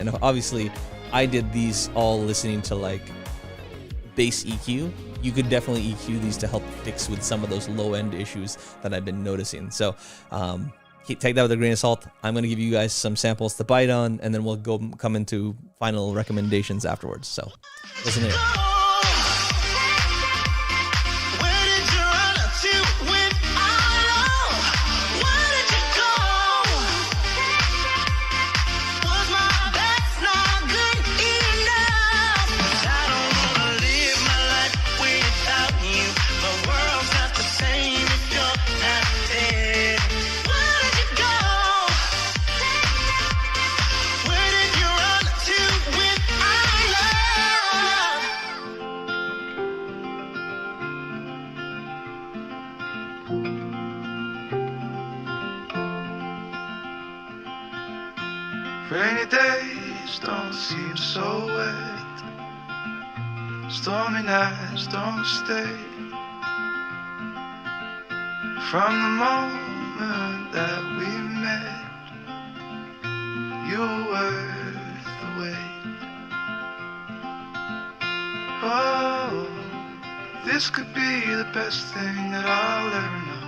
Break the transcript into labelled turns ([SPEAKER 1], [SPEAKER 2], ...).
[SPEAKER 1] And obviously, I did these all listening to like bass EQ. You could definitely EQ these to help fix with some of those low-end issues that I've been noticing. So take that with a grain of salt. I'm going to give you guys some samples to bite on, and then we'll come into final recommendations afterwards. So listen here.
[SPEAKER 2] Rainy days don't seem so wet. Stormy nights don't stay. From the moment that we met, you were worth the wait. Oh, this could be the best thing that I'll ever know.